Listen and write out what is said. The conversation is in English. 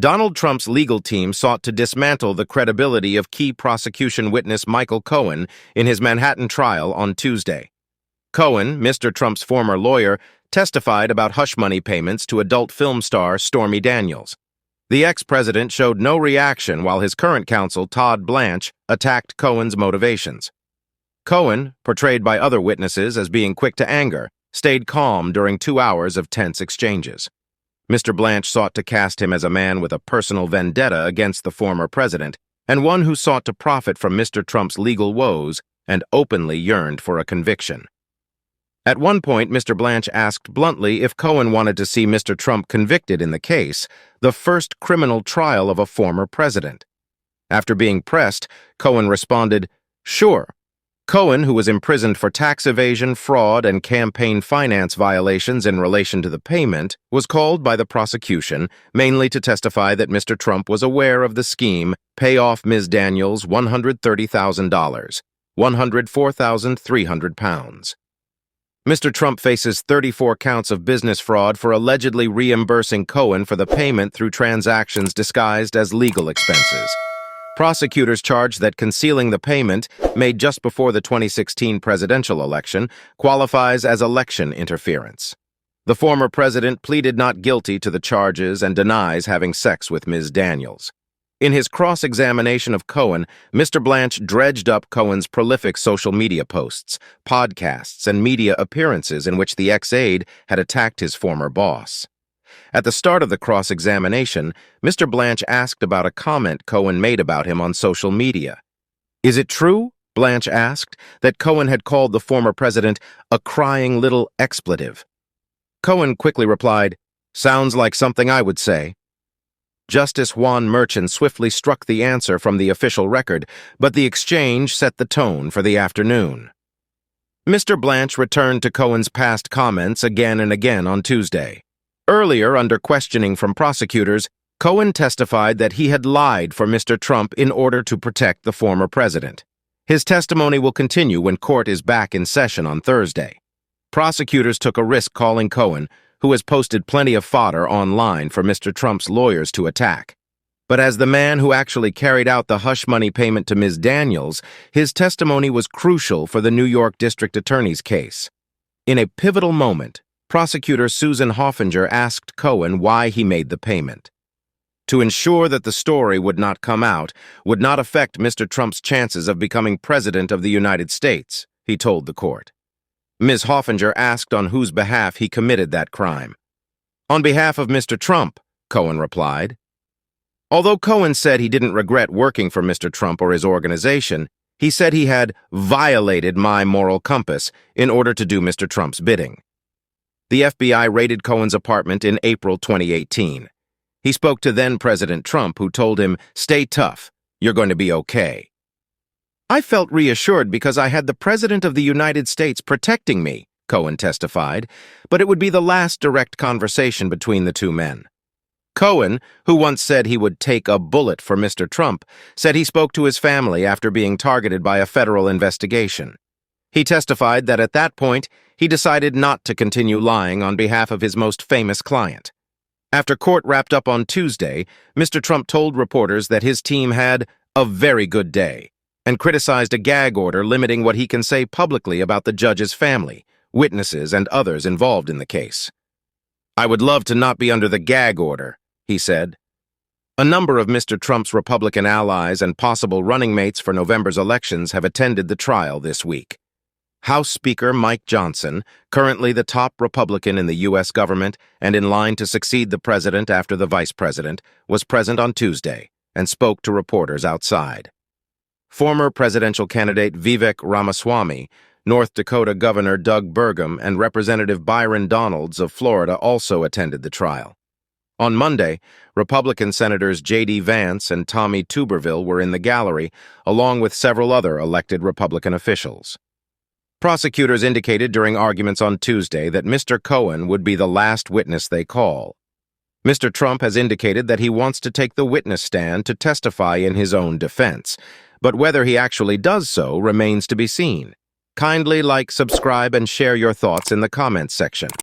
Donald Trump's legal team sought to dismantle the credibility of key prosecution witness Michael Cohen in his Manhattan trial on Tuesday. Cohen, Mr. Trump's former lawyer, testified about hush money payments to adult film star Stormy Daniels. The ex-president showed no reaction while his current counsel, Todd Blanche, attacked Cohen's motivations. Cohen, portrayed by other witnesses as being quick to anger, stayed calm during 2 hours of tense exchanges. Mr. Blanche sought to cast him as a man with a personal vendetta against the former president, and one who sought to profit from Mr. Trump's legal woes and openly yearned for a conviction. At one point, Mr. Blanche asked bluntly if Cohen wanted to see Mr. Trump convicted in the case, the first criminal trial of a former president. After being pressed, Cohen responded, "Sure." Cohen, who was imprisoned for tax evasion, fraud, and campaign finance violations in relation to the payment, was called by the prosecution mainly to testify that Mr. Trump was aware of the scheme, pay off Ms. Daniels $130,000, £104,300. Mr. Trump faces 34 counts of business fraud for allegedly reimbursing Cohen for the payment through transactions disguised as legal expenses. Prosecutors charged that concealing the payment, made just before the 2016 presidential election, qualifies as election interference. The former president pleaded not guilty to the charges and denies having sex with Ms. Daniels. In his cross-examination of Cohen, Mr. Blanche dredged up Cohen's prolific social media posts, podcasts, and media appearances in which the ex-aide had attacked his former boss. At the start of the cross-examination, Mr. Blanche asked about a comment Cohen made about him on social media. "Is it true," Blanche asked, "that Cohen had called the former president a crying little expletive?" Cohen quickly replied, "Sounds like something I would say." Justice Juan Merchan swiftly struck the answer from the official record, but the exchange set the tone for the afternoon. Mr. Blanche returned to Cohen's past comments again and again on Tuesday. Earlier, under questioning from prosecutors, Cohen testified that he had lied for Mr. Trump in order to protect the former president. His testimony will continue when court is back in session on Thursday. Prosecutors took a risk calling Cohen, who has posted plenty of fodder online for Mr. Trump's lawyers to attack. But as the man who actually carried out the hush money payment to Ms. Daniels, his testimony was crucial for the New York District Attorney's case. In a pivotal moment, prosecutor Susan Hoffinger asked Cohen why he made the payment. To ensure that the story would not come out, would not affect Mr. Trump's chances of becoming president of the United States, he told the court. Ms. Hoffinger asked on whose behalf he committed that crime. "On behalf of Mr. Trump," Cohen replied. Although Cohen said he didn't regret working for Mr. Trump or his organization, he said he had violated my moral compass in order to do Mr. Trump's bidding. The FBI raided Cohen's apartment in April 2018. He spoke to then-President Trump, who told him, "Stay tough, you're going to be okay." "I felt reassured because I had the President of the United States protecting me," Cohen testified, but it would be the last direct conversation between the two men. Cohen, who once said he would take a bullet for Mr. Trump, said he spoke to his family after being targeted by a federal investigation. He testified that at that point, he decided not to continue lying on behalf of his most famous client. After court wrapped up on Tuesday, Mr. Trump told reporters that his team had a very good day and criticized a gag order limiting what he can say publicly about the judge's family, witnesses, and others involved in the case. "I would love to not be under the gag order," he said. A number of Mr. Trump's Republican allies and possible running mates for November's elections have attended the trial this week. House Speaker Mike Johnson, currently the top Republican in the U.S. government and in line to succeed the president after the vice president, was present on Tuesday and spoke to reporters outside. Former presidential candidate Vivek Ramaswamy, North Dakota Governor Doug Burgum, and Representative Byron Donalds of Florida also attended the trial. On Monday, Republican Senators J.D. Vance and Tommy Tuberville were in the gallery, along with several other elected Republican officials. Prosecutors indicated during arguments on Tuesday that Mr. Cohen would be the last witness they call. Mr. Trump has indicated that he wants to take the witness stand to testify in his own defense, but whether he actually does so remains to be seen. Kindly like, subscribe, and share your thoughts in the comments section.